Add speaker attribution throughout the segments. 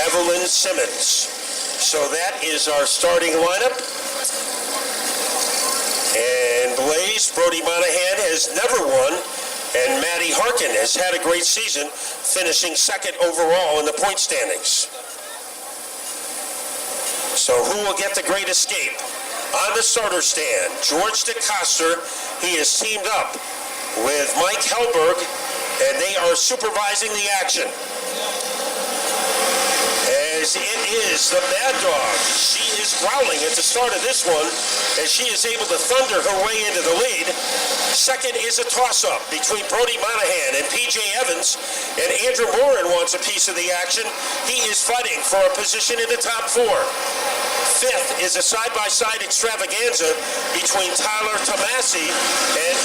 Speaker 1: Evelyn Simmons. So that is our starting lineup. And Blaze, Brody Monahan has never won, and Maddie Harkin has had a great season, finishing second overall in the point standings. So who will get the great escape? On the starter stand, George DeCoster. He is teamed up with Mike Helberg, and they are supervising the action. As it is the Mad Dog. She is growling at the start of this one as she is able to thunder her way into the lead. Second is a toss-up between Brody Monahan and P.J. Evans, and Andrew Morin wants a piece of the action. He is fighting for a position in the top four. Fifth is a side-by-side extravaganza between Tyler Tomasi and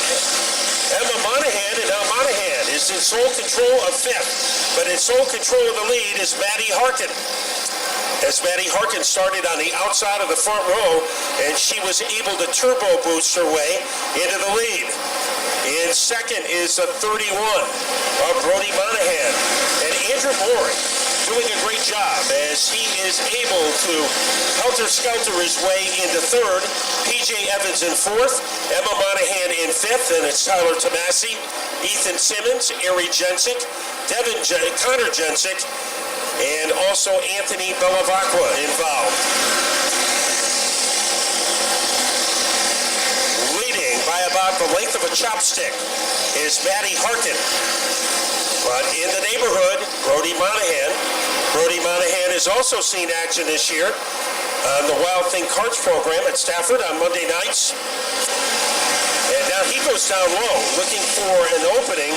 Speaker 1: Emma Monahan, and now Monahan is in sole control of fifth, but in sole control of the lead is Maddie Harkin. As Maddie Harkin started on the outside of the front row, and she was able to turbo boost her way into the lead. In second is a 31 of Brody Monahan, and Andrew Morin doing a great job as he is able to helter-skelter his way into third. P.J. Evans in fourth, Emma Monahan in fifth, and it's Tyler Tomasi, Ethan Simmons, Ari Jensick, Connor Jensick, and also Anthony Bellavacqua involved. Leading by about the length of a chopstick is Maddie Harkin. But in the neighborhood, Brody Monahan. Brody Monahan has also seen action this year on the Wild Thing Carts program at Stafford on Monday nights. And now he goes down low, looking for an opening.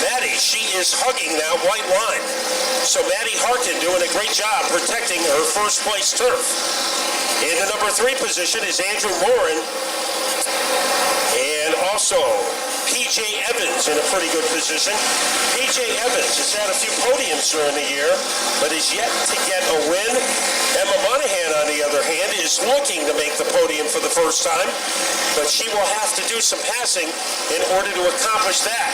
Speaker 1: Maddie, she is hugging that white line. So Maddie Harkin doing a great job protecting her first place turf. In the number 3 position is Andrew Morin. And also P.J. Evans in a pretty good position. P.J. Evans has had a few podiums during the year, but is yet to get a win. Emma Monahan, on the other hand, is looking to make the podium for the first time, but she will have to do some passing in order to accomplish that.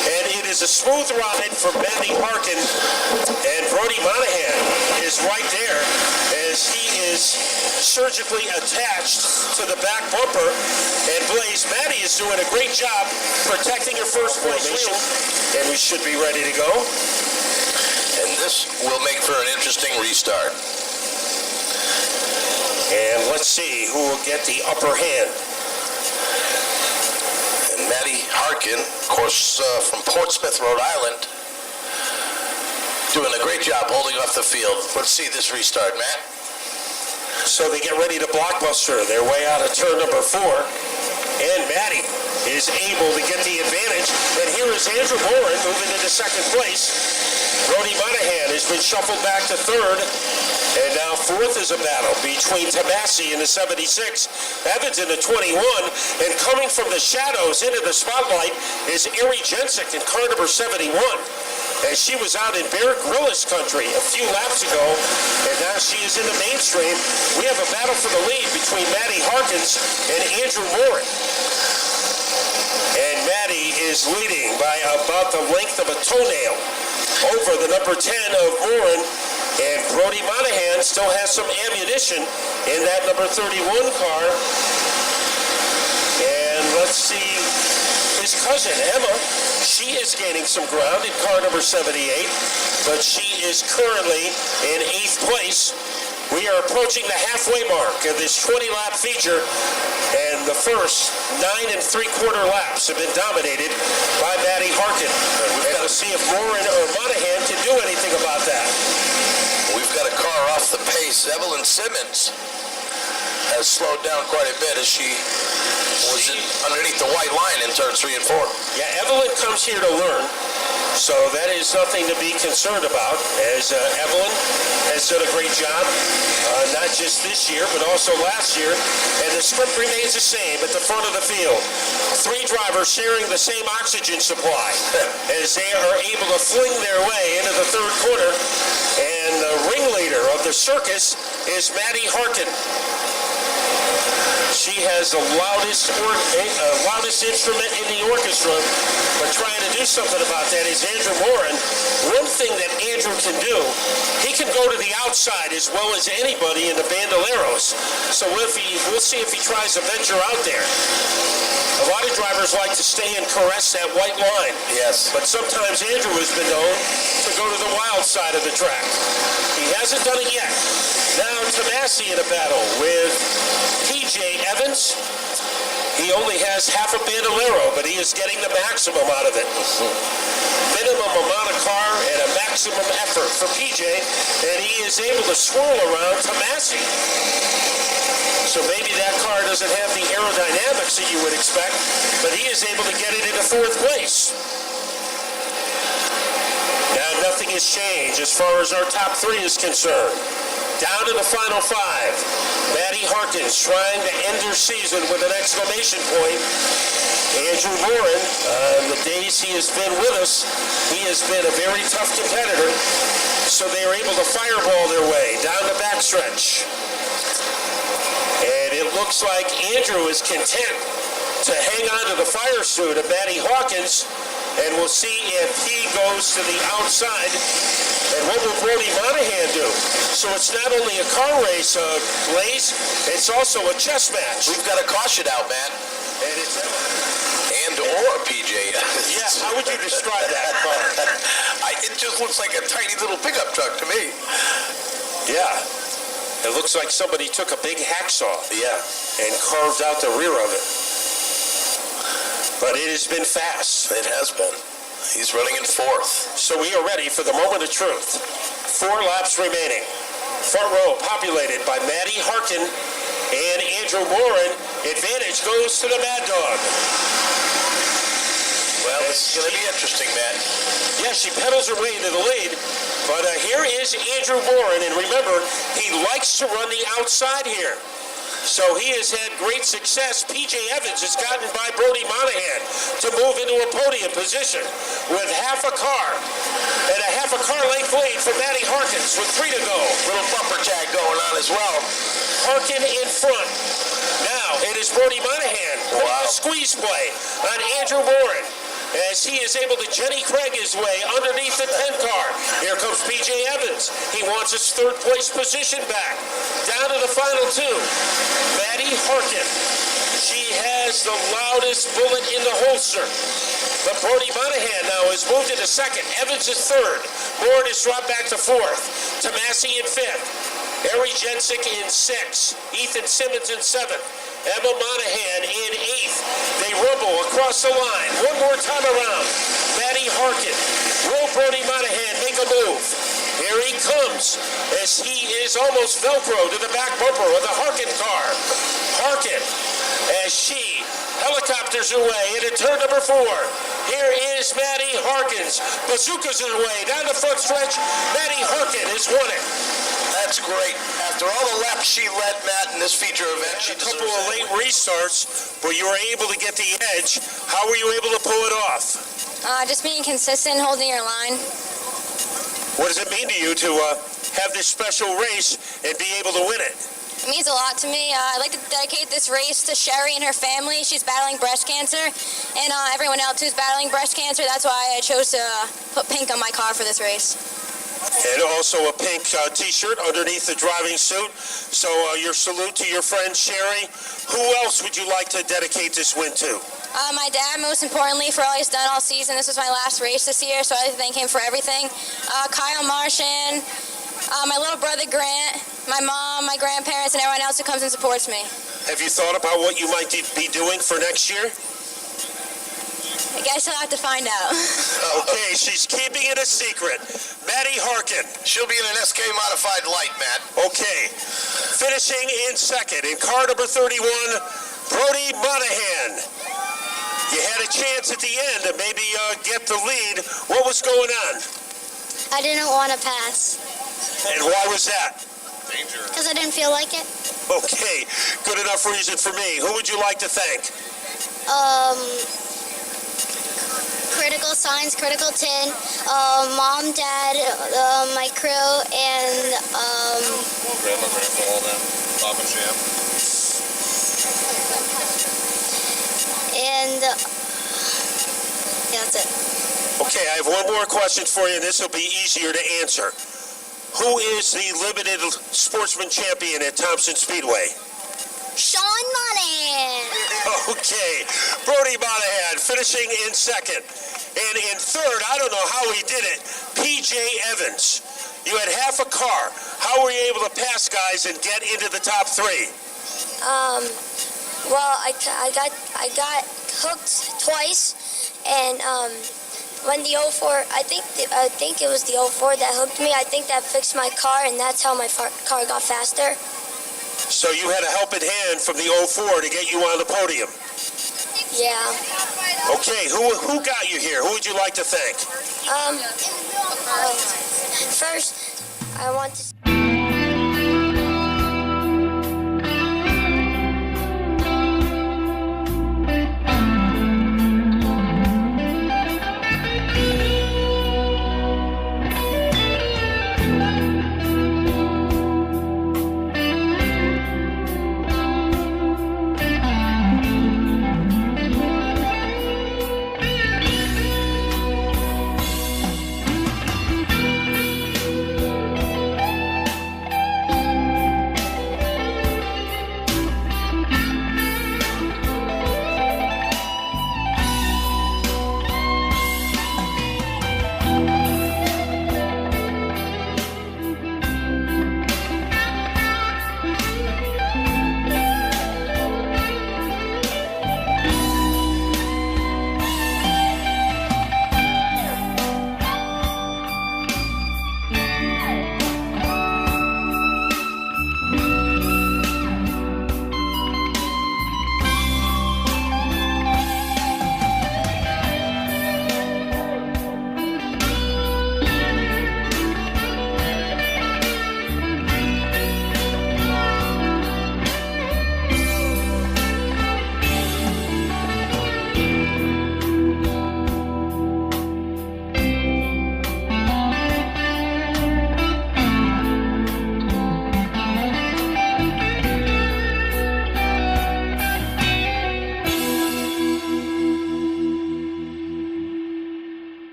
Speaker 1: And it is a smooth ride for Maddie Harkin, and Brody Monahan is right there as he is surgically attached to the back bumper. And Blaze, Maddie is doing a great job protecting her first formation, and we should be ready to go.
Speaker 2: And this will make for an interesting restart.
Speaker 1: And let's see who will get the upper hand.
Speaker 2: And Maddie Harkin, of course, from Portsmouth, Rhode Island, doing a great job holding off the field. Let's see this restart, Matt.
Speaker 1: So they get ready to blockbuster their way out of turn number 4. And Maddie is able to get the advantage. And here is Andrew Morin moving into second place. Brody Monahan has been shuffled back to third. And now fourth is a battle between Tomasi in the 76, Evans in the 21, and coming from the shadows into the spotlight is Ari Jensick in car number 71. As she was out in Bear Grylls country a few laps ago, and now she is in the mainstream. We have a battle for the lead between Maddie Harkins and Andrew Morin. And Maddie is leading by about the length of a toenail over the number 10 of Morin. And Brody Monahan still has some ammunition in that number 31 car. And let's see, his cousin Emma, she is gaining some ground in car number 78, but she is currently in 8th place. We are approaching the halfway mark of this 20-lap feature, and the first 9 3/4 laps have been dominated by Maddie Harkin. We've got to see if Morin or Monahan can do anything about that.
Speaker 2: We've got a car off the pace. Evelyn Simmons has slowed down quite a bit as she was underneath the white line in turns 3 and 4.
Speaker 1: Yeah, Evelyn comes here to learn, so that is nothing to be concerned about, as Evelyn has done a great job, not just this year, but also last year, and the script remains the same at the front of the field. 3 drivers sharing the same oxygen supply as they are able to fling their way into the third quarter, and the ringleader of the circus is Maddie Harkin. She has the loudest instrument in the orchestra, but trying to do something about that is Andrew Moran. One thing that Andrew can do, he can go to the outside as well as anybody in the Bandeleros. So we'll see if he tries to venture out there. A lot of drivers like to stay and caress that white line.
Speaker 2: Yes.
Speaker 1: But sometimes Andrew has been known to go to the wild side of the track. He hasn't done it yet. Now Tomasi in a battle with PJ Evans. He only has half a Bandolero, but he is getting the maximum out of it. Minimum amount of car and a maximum effort for PJ, and he is able to swirl around Tomasi. So maybe that car doesn't have the aerodynamics that you would expect, but he is able to get it into fourth place. Now nothing has changed as far as our top three is concerned. Down to the final five. Maddie Harkins trying to end her season with an exclamation point. Andrew Moran, the days he has been with us, he has been a very tough competitor. So they are able to fireball their way down the backstretch. And it looks like Andrew is content to hang on to the fire suit of Maddie Hawkins, and we'll see if he goes to the outside. And what will Brody Monahan do? So it's not only a car race, Blaze, it's also a chess match.
Speaker 2: We've got a caution out, man.
Speaker 1: And it's...
Speaker 2: or PJ.
Speaker 1: Yeah, how would you describe that car?
Speaker 2: It just looks like a tiny little pickup truck to me.
Speaker 1: Yeah. It looks like somebody took a big hacksaw.
Speaker 2: Yeah.
Speaker 1: And carved out the rear of it. But it has been fast.
Speaker 2: It has been. He's running in fourth.
Speaker 1: So we are ready for the moment of truth. 4 laps remaining. Front row populated by Maddie Harkin and Andrew Moran. Advantage goes to the Mad Dog.
Speaker 2: Well, it's going to be interesting, Matt.
Speaker 1: Yeah, she pedals her way into the lead. But here is Andrew Moran, and remember, he likes to run the outside here. So he has had great success. PJ Evans has gotten by Brody Monahan to move into a podium position with half a car and a half a car length lead for Maddie Harkins with 3 to go.
Speaker 2: Little bumper tag going on as well.
Speaker 1: Harkin in front. Now it is Brody Monahan putting a squeeze play on Andrew Moran as he is able to Jenny Craig his way underneath the 10 car. Here comes PJ Evans. He wants his third place position back. Down to the final 2. Maddie Harkin. She has the loudest bullet in the holster. But Brody Monahan now has moved into second. Evans is third. Moran has dropped back to fourth. Tomasi in fifth. Harry Jensick in 6th. Ethan Simmons in 7th. Emma Monahan in 8th. They rumble across the line. One more time around. Maddie Harkin. Will Brody Monahan make a move? Here he comes as he is almost Velcro to the back bumper of the Harkin car. Harkin as she helicopters her way into turn number 4. Here is Maddie Harkins. Bazookas her way down the front stretch. Maddie Harkin has won it.
Speaker 2: That's great. After all the laps she led, Matt, in this feature event, she
Speaker 1: a couple of late restarts, but you were able to get the edge. How were you able to pull it off?
Speaker 3: Just being consistent, holding your line.
Speaker 1: What does it mean to you to have this special race and be able to win it?
Speaker 3: It means a lot to me. I'd like to dedicate this race to Sherry and her family. She's battling breast cancer, and everyone else who's battling breast cancer. That's why I chose to put pink on my car for this race.
Speaker 1: And also a pink T-shirt underneath the driving suit. So your salute to your friend Sherry. Who else would you like to dedicate this win to?
Speaker 3: My dad, most importantly, for all he's done all season. This was my last race this year, so I like to thank him for everything. Kyle Martian, my little brother Grant, my mom, my grandparents, and everyone else who comes and supports me.
Speaker 1: Have you thought about what you might be doing for next year?
Speaker 3: I guess I'll have to find out.
Speaker 1: Okay, she's keeping it a secret. Maddie Harkin.
Speaker 2: She'll be in an SK modified light, Matt.
Speaker 1: Okay. Finishing in second in car number 31, Brody Monahan. You had a chance at the end to maybe get the lead. What was going on?
Speaker 4: I didn't want to pass.
Speaker 1: And why was that?
Speaker 2: Danger.
Speaker 4: Because I didn't feel like it.
Speaker 1: Okay, good enough reason for me. Who would you like to thank?
Speaker 4: Critical Signs, Critical Tin, Mom, Dad, my crew, and
Speaker 5: Grandma, Grandpa, all them, Pop and Jam.
Speaker 4: And yeah, that's it.
Speaker 1: Okay, I have one more question for you, and this will be easier to answer. Who is the limited sportsman champion at Thompson Speedway?
Speaker 4: Sean Monahan.
Speaker 1: Okay, Brody Monahan finishing in second. And in third, I don't know how he did it, P.J. Evans. You had half a car. How were you able to pass guys and get into the top three?
Speaker 3: Well, I got hooked twice, and when the 04, I think it was the 04 that hooked me. I think that fixed my car, and that's how my car got faster.
Speaker 1: So you had a helping hand from the 04 to get you on the podium.
Speaker 3: Yeah.
Speaker 1: Okay, who got you here? Who would you like to thank?
Speaker 3: First, I want to